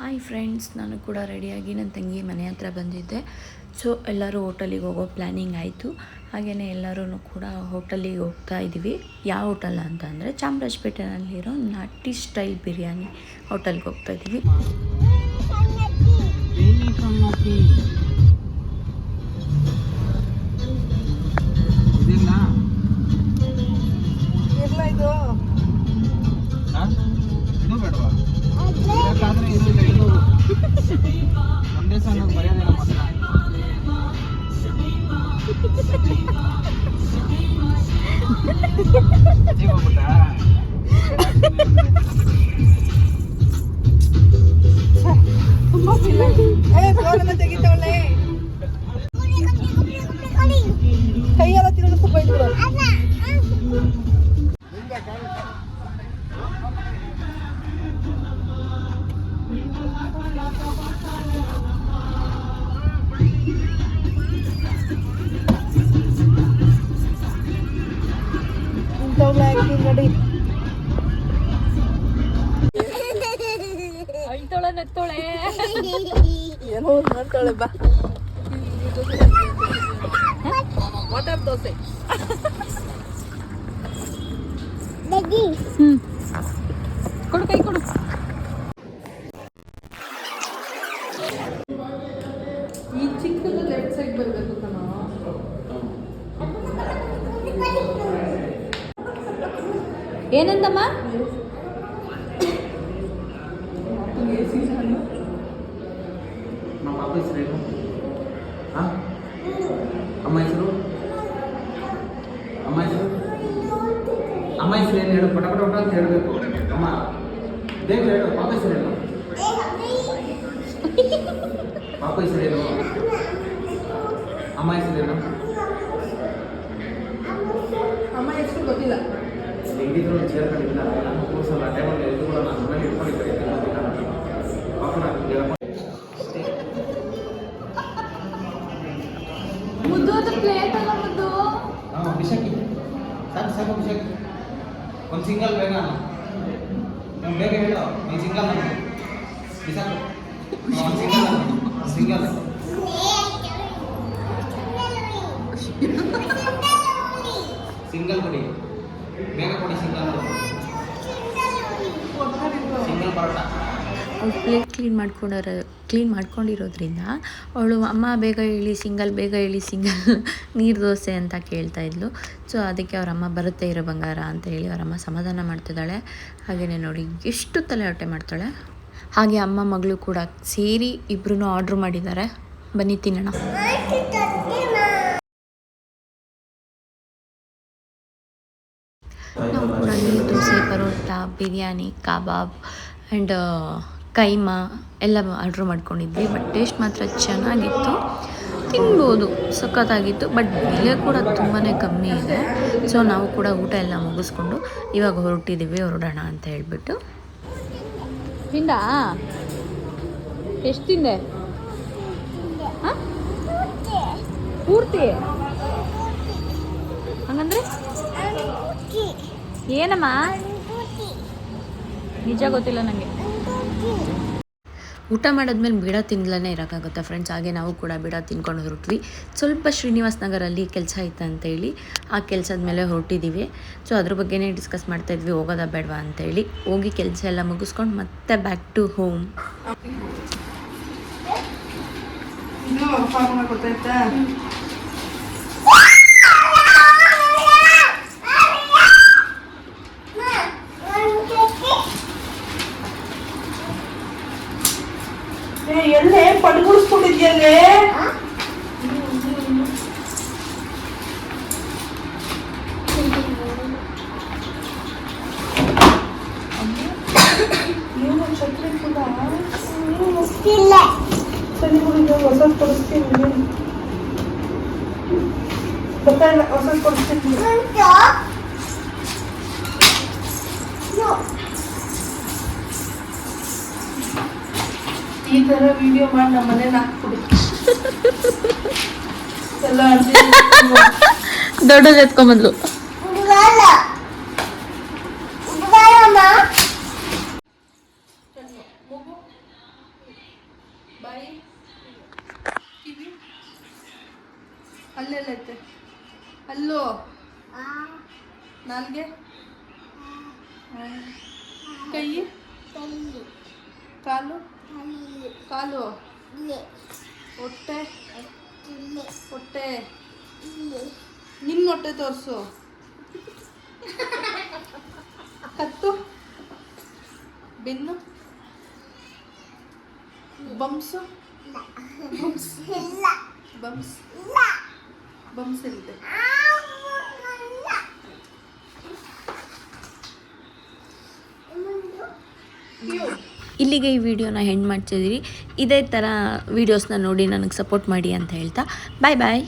Hi friends, ನಾನು ಕೂಡ ರೆಡಿಯಾಗಿ ನನ್ನ ತಂಗಿ ಮನೆ ಹತ್ರ ಬಂದಿದ್ದೆ. ಸೊ ಎಲ್ಲರೂ ಹೋಟೆಲಿಗೆ ಹೋಗೋ ಪ್ಲ್ಯಾನಿಂಗ್ ಆಯಿತು. ಹಾಗೆಯೇ ಎಲ್ಲರೂ ಕೂಡ ಹೋಟೆಲಿಗೆ ಹೋಗ್ತಾ ಇದ್ದೀವಿ. ಯಾವ ಹೋಟೆಲ್ ಅಂತ ಅಂದರೆ ಚಾಮರಾಜಪೇಟೆನಲ್ಲಿರೋ ನಾಟಿ ಸ್ಟೈಲ್ ಬಿರಿಯಾನಿ ಹೋಟೆಲ್ಗೆ ಹೋಗ್ತಾ ಇದ್ದೀವಿ. ಒಂದೇ ಸಣ್ಣ ಬರೆಯೋದಿಲ್ಲ ತುಂಬಾ ತೆಗಿತಾವಳೆ ಕೈಯೆಲ್ಲ ತಿರುಗಿಸ್ತು ಬೈದ್ರು. ನಗ್ತಾಳೆ ಏನೋ ಮಾಡ್ತಾಳೆ. ಬಾ ವಾಟರ್ ದೋಸೆ ಕೊಡು, ಕೈ ಕೊಡು. ಈ ಚಿಕ್ಕದು ಲೆಫ್ಟ್ ಸೈಡ್ ಬರಬೇಕು ಕಣ. ಏನಂದಮ್ಮ? ನಮ್ಮ ಪಾಪ ಹೆಸರೇನು? ಅಮ್ಮ ಹೆಸರು ಏನು ಹೇಳು? ಪಟ ಪಟ ಅಂತ ಹೇಳಬೇಕು. ಅಮ್ಮ ಬೇಗ ಹೇಳು. ಪಾಪ ಹೆಸರೇನು? ಪಾಪ ಹೆಸರೇನು? ಅಮ್ಮ ಹೆಸರೇನು? ಅಮ್ಮ ಹೆಸರು ಗೊತ್ತಿಲ್ಲ. ಹೆಂಗಿದ್ರು ಸೇರ್ಕೊಂಡಿಲ್ಲ. ನಾನು ಕೂರ್ಸಲ್ಲ ಟೈಮಲ್ಲಿ ಎದ್ದು ಕೂಡ ನಾನು ಮನೇಲಿ ಇಟ್ಕೊಂಡಿದ್ದೆ. ಪಾಪ ನಾನು ಮುದ್ದು ಅದು ಪ್ಲೇಟ್ ಅಲ್ಲ ಮುದ್ದು. ಬಿಸಾಕಿ ಸಾಕು ಬಿಸಾಕಿ. ಒಂದು ಸಿಂಗಲ್ ಬೇಗ ನಾನು ಬೇಗ ಹೇಳು. ಒಂದು ಸಿಂಗಲ್ ನಾನು ಬಿಸಾಕು. ಒಂದು ಸಿಂಗಲ್ ಸಿಂಗಲ್ ಕೊಡಿ, ಬೇಗ ಕೊಡಿ. ಸಿಂಗಲ್ ಪರೋಟ. ಅವ್ಳು ಪ್ಲೇಟ್ ಕ್ಲೀನ್ ಮಾಡ್ಕೊಂಡಿರೋದ್ರಿಂದ ಅವಳು ಅಮ್ಮ ಬೇಗ ಹೇಳಿ ಸಿಂಗಲ್, ಬೇಗ ಹೇಳಿ ಸಿಂಗಲ್, ನೀರು ದೋಸೆ ಅಂತ ಕೇಳ್ತಾ ಇದ್ಲು. ಸೊ ಅದಕ್ಕೆ ಅವರಮ್ಮ ಬರುತ್ತೆ ಇರೋ ಬಂಗಾರ ಅಂತ ಹೇಳಿ ಅವರಮ್ಮ ಸಮಾಧಾನ ಮಾಡ್ತಿದ್ದಾಳೆ. ಹಾಗೆಯೇ ನೋಡಿ ಎಷ್ಟು ತಲೆ ಹೊಟ್ಟೆ ಮಾಡ್ತಾಳೆ. ಹಾಗೆ ಅಮ್ಮ ಮಗಳು ಕೂಡ ಸೇರಿ ಇಬ್ಬರೂ ಆರ್ಡ್ರ್ ಮಾಡಿದ್ದಾರೆ. ಬನ್ನಿ ತಿನ್ನೋಣ. ನಾವು ಕೂಡ ನೀರು ದೋಸೆ, ಪರೋಟ, ಬಿರಿಯಾನಿ, ಕಬಾಬ್ ಆ್ಯಂಡ್ ಕೈಮಾ ಎಲ್ಲ ಆರ್ಡ್ರ್ ಮಾಡ್ಕೊಂಡಿದ್ವಿ. ಬಟ್ ಟೇಸ್ಟ್ ಮಾತ್ರ ಚೆನ್ನಾಗಿತ್ತು, ತಿನ್ಬೋದು, ಸಖತ್ತಾಗಿತ್ತು. ಬಟ್ ಬೆಲೆ ಕೂಡ ತುಂಬಾ ಕಮ್ಮಿ ಇದೆ. ಸೊ ನಾವು ಕೂಡ ಊಟ ಎಲ್ಲ ಮುಗಿಸ್ಕೊಂಡು ಇವಾಗ ಹೊರಡೋಣ ಅಂತ ಹೇಳ್ಬಿಟ್ಟು. ತಿಂದ ಎಷ್ಟು ತಿಂದೆ? ಪೂರ್ತಿ ಹಂಗಂದ್ರೆ ಏನಮ್ಮ? ನಿಜ ಗೊತ್ತಿಲ್ಲ ನನಗೆ. ಊಟ ಮಾಡಿದ್ಮೇಲೆ ಬೀಡ ತಿನ್ಲೇ ಇರೋಕ್ಕಾಗುತ್ತಾ ಫ್ರೆಂಡ್ಸ್? ಹಾಗೆ ನಾವು ಕೂಡ ಬೀಡ ತಿನ್ಕೊಂಡು ಹೊರಟ್ವಿ. ಸ್ವಲ್ಪ ಶ್ರೀನಿವಾಸ್ ನಗರಲ್ಲಿ ಕೆಲಸ ಇತ್ತು ಅಂತೇಳಿ ಆ ಕೆಲಸದ ಮೇಲೆ ಹೊರಟಿದ್ದೀವಿ. ಸೊ ಅದ್ರ ಬಗ್ಗೆನೇ ಡಿಸ್ಕಸ್ ಮಾಡ್ತಾಯಿದ್ವಿ, ಹೋಗೋದಾ ಬೇಡವಾ ಅಂತೇಳಿ. ಹೋಗಿ ಕೆಲಸ ಎಲ್ಲ ಮುಗಿಸ್ಕೊಂಡು ಮತ್ತೆ ಬ್ಯಾಕ್ ಟು ಹೋಮ್. ಎಲ್ಲೇ ಪಡ್ಗುಡಿಸ್ಕೊಂಡಿದ್ಯಲ್ಲೇ? ಏನು ಛತ್ರಿ ಕೂಡ ಸರಿ ಹುಡುಗ ಹೊಸದು ಕೊಡಿಸ್ತೀನಿ. ಗೊತ್ತಾಯಿಲ್ಲ, ಹೊಸದು ಕೊಡಿಸ್ತೀನಿ. ಈ ಥರ ವಿಡಿಯೋ ಮಾಡಿ ನಮ್ಮ ಮನೇಲಿ ಹಾಕ್ಬಿಡಿ. ಎಲ್ಲ ದೊಡ್ಡದು ಎತ್ಕೊಂಬಂದ್ಲು. ಬಾಯಿ ಕಿವಿ ಅಲ್ಲೆಲ್ಲೈತೆ ಅಲ್ಲೋ ನಾಲ್ಗೆ ಕೈ ಕಾಲು ಕಾಲು ಹೊಟ್ಟೆ ಹೊಟ್ಟೆ ನಿನ್ನ ಹೊಟ್ಟೆ ತೋರಿಸು ಕತ್ತು ಬೆನ್ನು ಬಂಸು ಬಂಸ್ ಬಂಸ್ ಎಲ್ಲಿದೆ ಇಲ್ಲಿಗೆ ಈ ವಿಡಿಯೋನ ಎಂಡ್ ಮಾಡ್ತಿದ್ದೀರಿ. ಇದೇ ಥರ ವೀಡಿಯೋಸ್ನ ನೋಡಿ ನನಗೆ ಸಪೋರ್ಟ್ ಮಾಡಿ ಅಂತ ಹೇಳ್ತಾ ಬಾಯ್ ಬಾಯ್.